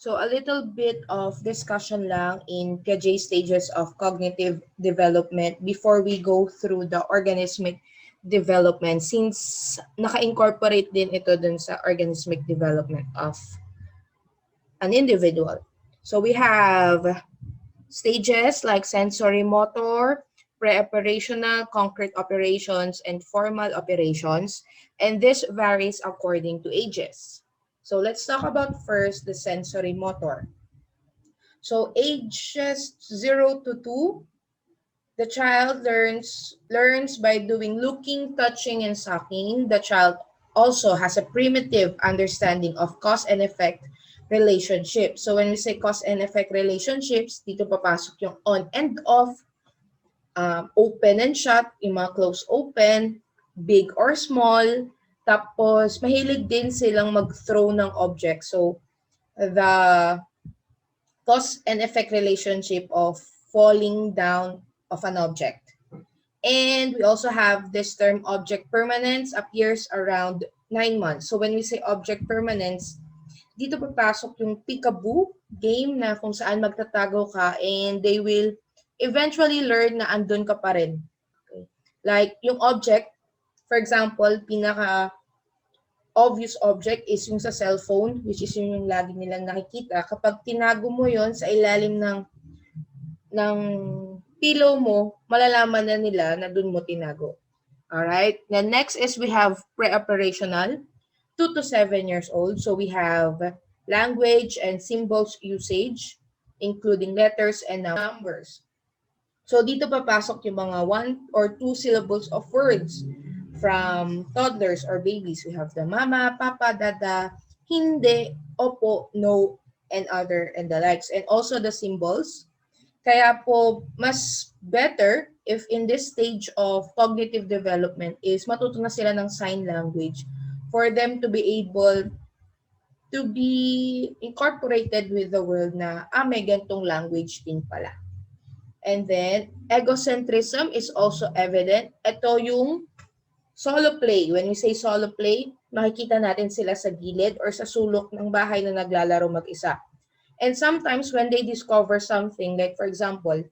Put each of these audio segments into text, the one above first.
So a little bit of discussion lang in Piaget stages of cognitive development before we go through the organismic development, since naka-incorporate din ito dun sa organismic development of an individual. So we have stages like sensory motor, pre-operational, concrete operations, and formal operations, and this varies according to ages. So let's talk about first the sensory motor. So ages 0 to 2, the child learns by doing looking, touching, and sucking. The child also has a primitive understanding of cause and effect relationship. So when we say cause and effect relationships, dito papasok yung on and off, open and shut, yung mga close open, big or small. Tapos mahilig din silang mag-throw ng object. So the cause and effect relationship of falling down of an object. And we also have this term object permanence appears around 9 months. So when we say object permanence, dito papasok yung peekaboo game na kung saan magtatago ka and they will eventually learn na andun ka pa rin. Okay. Like yung object, for example, pinaka obvious object is yung sa cellphone, which is yung lagi nilang nakikita. Kapag tinago mo yon sa ilalim ng pillow mo, malalaman na nila na dun mo tinago. Alright? Then next is we have pre-operational, 2 to 7 years old. So we have language and symbols usage, including letters and numbers. So dito papasok yung mga 1 or 2 syllables of words. From toddlers or babies, we have the mama, papa, dada, hindi, opo, no, and other and the likes. And also the symbols. Kaya po, mas better if in this stage of cognitive development is matuto na sila ng sign language for them to be able to be incorporated with the world na, may gantong language din pala. And then, egocentrism is also evident. Ito yung solo play. When we say solo play, makikita natin sila sa gilid or sa sulok ng bahay na naglalaro mag-isa. And sometimes when they discover something, like for example,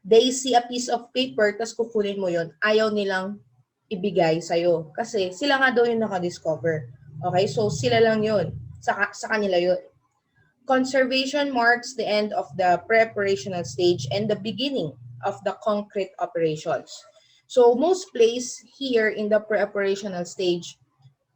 they see a piece of paper, tas kukunin mo yon, ayaw nilang ibigay sa'yo. Kasi sila nga daw yung nakadiscover. Okay? So sila lang yun. Sa kanila yun. Conservation marks the end of the preparational stage and the beginning of the concrete operations. So most plays here in the pre-operational stage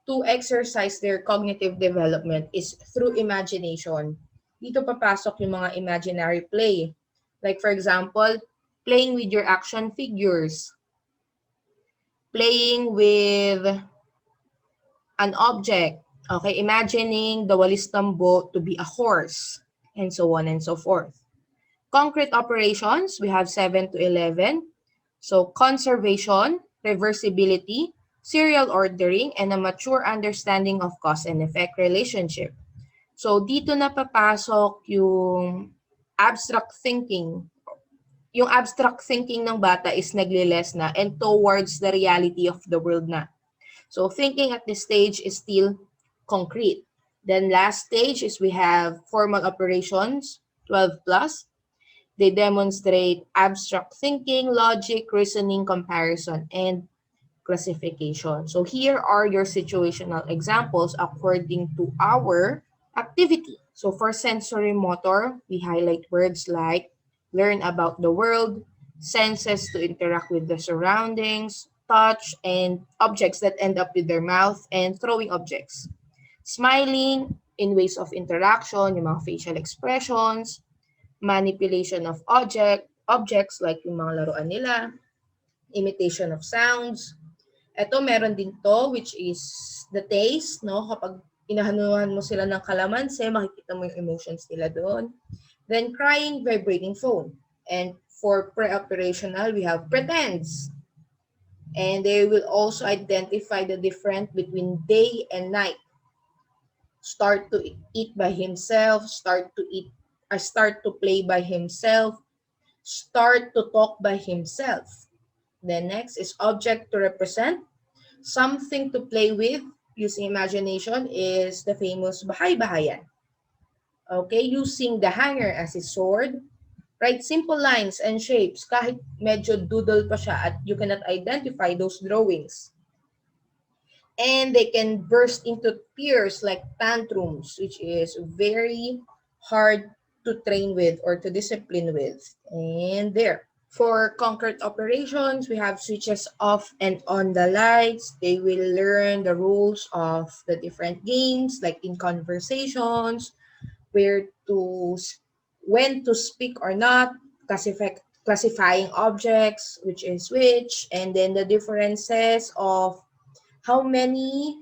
to exercise their cognitive development is through imagination. Dito papasok yung mga imaginary play. Like for example, playing with your action figures, playing with an object, okay, imagining the walis tambo to be a horse, and so on and so forth. Concrete operations, we have 7 to 11. So conservation, reversibility, serial ordering, and a mature understanding of cause and effect relationship. So dito na papasok yung abstract thinking. Yung abstract thinking ng bata is nagliles na and towards the reality of the world na. So thinking at this stage is still concrete. Then last stage is we have formal operations, 12 plus. They demonstrate abstract thinking, logic, reasoning, comparison, and classification. So here are your situational examples according to our activity. So for sensory motor, we highlight words like learn about the world, senses to interact with the surroundings, touch, and objects that end up with their mouth, and throwing objects. Smiling in ways of interaction, yung mga facial expressions, manipulation of objects like yung mga laruan nila, imitation of sounds. Ito meron din to which is the taste, no? Kapag inahanuhan mo sila ng kalamansi, makikita mo yung emotions nila doon. Then crying, vibrating phone. And for pre-operational, we have pretends. And they will also identify the difference between day and night. Start to eat by himself, start to play by himself, start to talk by himself. Then next is object to represent. Something to play with using imagination is the famous bahay-bahayan. Okay, using the hanger as his sword. Write simple lines and shapes kahit medyo doodle pa siya at you cannot identify those drawings. And they can burst into tears like tantrums, which is very hard to train with or to discipline with. And there. For concrete operations, we have switches off and on the lights. They will learn the rules of the different games, like in conversations, where to, when to speak or not, classifying objects, which is which, and then the differences of how many,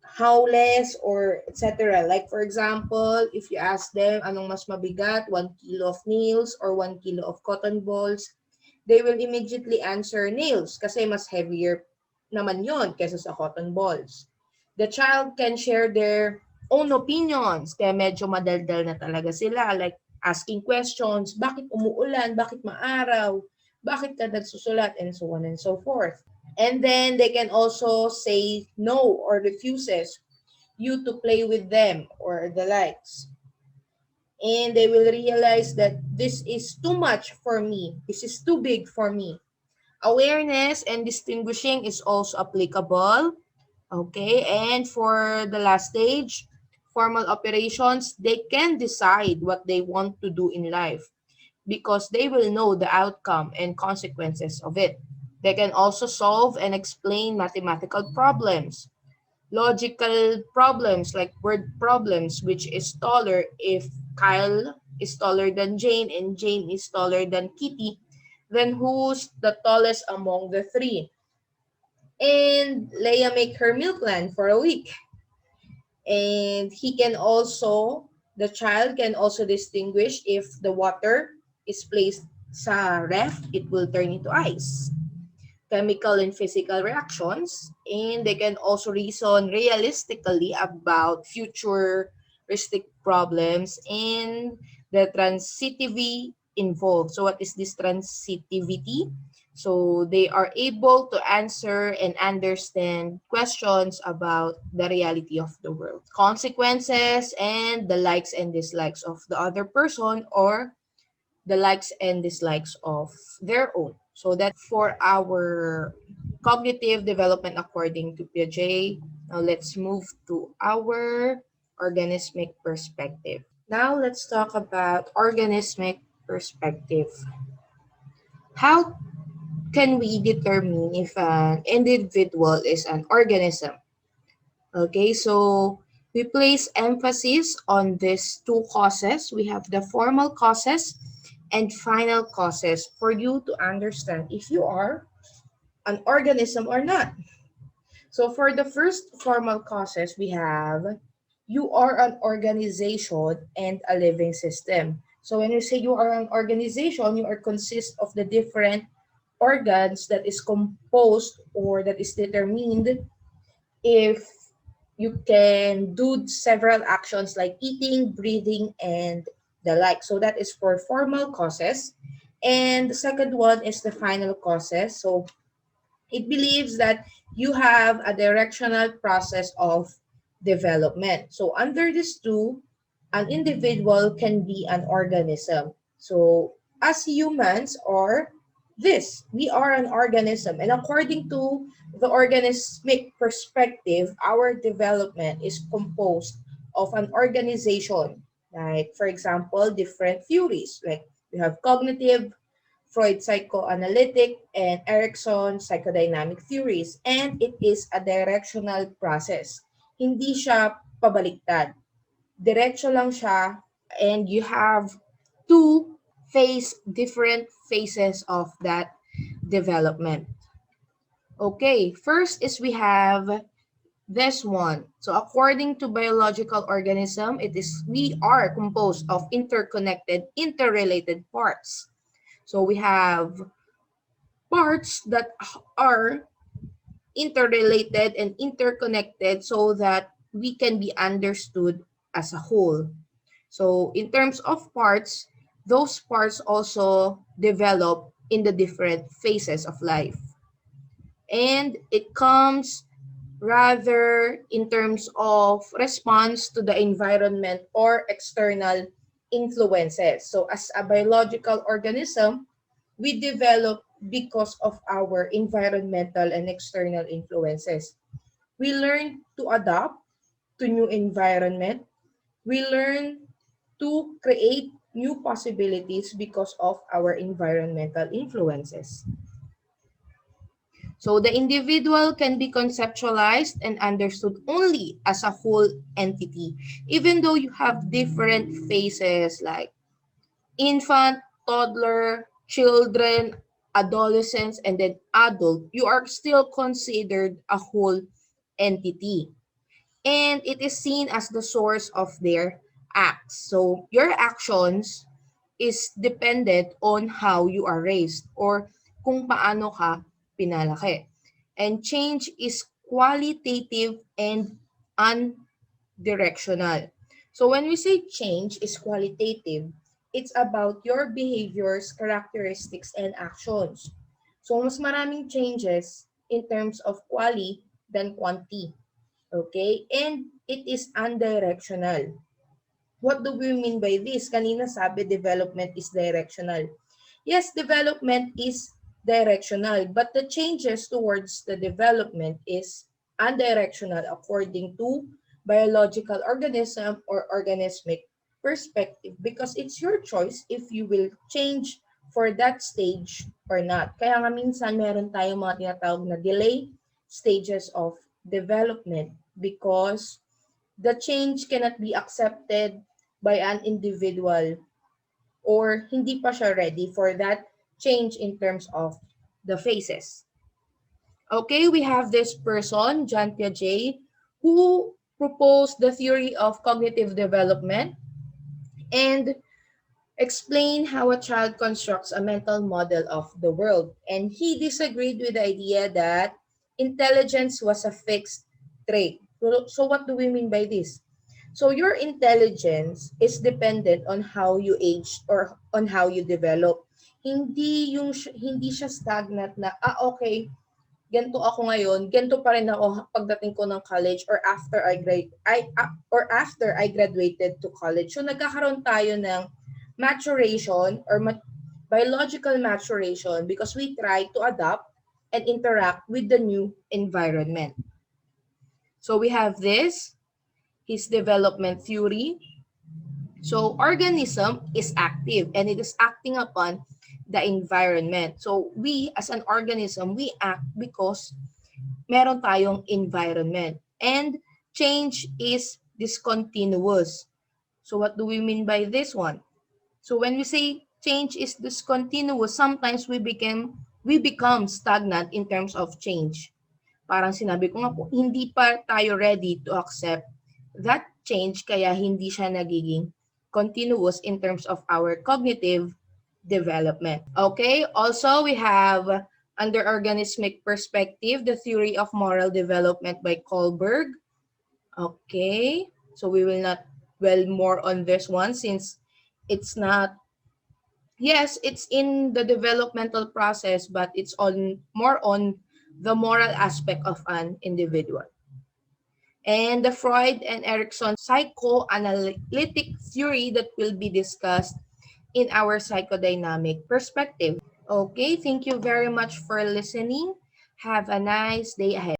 how less, or etc. Like for example, if you ask them anong mas mabigat, 1 kilo of nails or 1 kilo of cotton balls, they will immediately answer nails kasi mas heavier naman yon kesa sa cotton balls. The child can share their own opinions, kaya medyo madaldal na talaga sila, like asking questions, bakit umuulan, bakit maaraw, bakit ka nagsusulat, and so on and so forth. And then they can also say no or refuses you to play with them or the likes. And they will realize that this is too much for me. This is too big for me. Awareness and distinguishing is also applicable. Okay, and for the last stage, formal operations, they can decide what they want to do in life because they will know the outcome and consequences of it. They can also solve and explain mathematical problems, logical problems like word problems, which is taller if Kyle is taller than Jane and Jane is taller than Kitty, then who's the tallest among the three? And Leia make her meal plan for a week. And the child can also distinguish if the water is placed sa ref, it will turn into ice. Chemical and physical reactions, and they can also reason realistically about futuristic problems and the transitivity involved. So what is this transitivity? So they are able to answer and understand questions about the reality of the world, consequences, and the likes and dislikes of the other person or the likes and dislikes of their own. So that's for our cognitive development according to Piaget. Now let's move to our organismic perspective. Now let's talk about organismic perspective. How can we determine if an individual is an organism? Okay, so we place emphasis on these two causes. We have the formal causes and final causes for you to understand if you are an organism or not. So for the first formal causes, we have you are an organization and a living system. So when you say you are an organization, you are consist of the different organs that is composed or that is determined if you can do several actions like eating, breathing, and the like. So that is for formal causes. And the second one is the final causes. So it believes that you have a directional process of development. So under these two, an individual can be an organism. So as humans or this, we are an organism. And according to the organismic perspective, our development is composed of an organization. Like, for example, different theories. Like we have cognitive, Freud Psychoanalytic, and Erikson Psychodynamic theories. And it is a directional process. Hindi siya pabaliktad. Diretso lang siya and you have to face different phases of that development. Okay, first is we have this one. So according to biological organism, we are composed of interconnected, interrelated parts. So we have parts that are interrelated and interconnected so that we can be understood as a whole. So in terms of parts, those parts also develop in the different phases of life. And it comes rather in terms of response to the environment or external influences. So as a biological organism, we develop because of our environmental and external influences. We learn to adapt to new environment. We learn to create new possibilities because of our environmental influences. So the individual can be conceptualized and understood only as a whole entity, even though you have different phases like infant, toddler, children, adolescents, and then adult, you are still considered a whole entity. And it is seen as the source of their acts. So your actions is dependent on how you are raised or kung paano ka pinalaki. And change is qualitative and unidirectional. So when we say change is qualitative, it's about your behaviors, characteristics, and actions. So mas maraming changes in terms of quali than quanti. Okay? And it is unidirectional. What do we mean by this? Kanina sabi development is directional. Yes, development is directional, but the changes towards the development is unidirectional according to biological organism or organismic perspective because it's your choice if you will change for that stage or not. Kaya nga minsan meron tayong mga tinatawag na delay stages of development because the change cannot be accepted by an individual or hindi pa siya ready for that change in terms of the phases. Okay, we have this person, John Piaget, who proposed the theory of cognitive development and explain how a child constructs a mental model of the world. And he disagreed with the idea that intelligence was a fixed trait. So what do we mean by this? So your intelligence is dependent on how you age or on how you develop. Hindi siya stagnant na okay, ganito ako ngayon, ganito pa rin ako pagdating ko ng college or after I graduated to college. So nagkakaroon tayo ng maturation or biological maturation because we try to adapt and interact with the new environment. So we have this, his development theory. So organism is active and it is acting upon the environment. So we as an organism, we act because meron tayong environment. And change is discontinuous. So what do we mean by this one? So when we say change is discontinuous, sometimes we become stagnant in terms of change. Parang sinabi ko nga po, hindi pa tayo ready to accept that change kaya hindi siya nagiging continuous in terms of our cognitive development. Okay, also we have under organismic perspective, the theory of moral development by Kohlberg. Okay, so we will not dwell more on this one since it's not, yes, it's in the developmental process, but it's more on the moral aspect of an individual. And the Freud and Erikson psychoanalytic theory that will be discussed in our psychodynamic perspective. Okay, thank you very much for listening. Have a nice day ahead.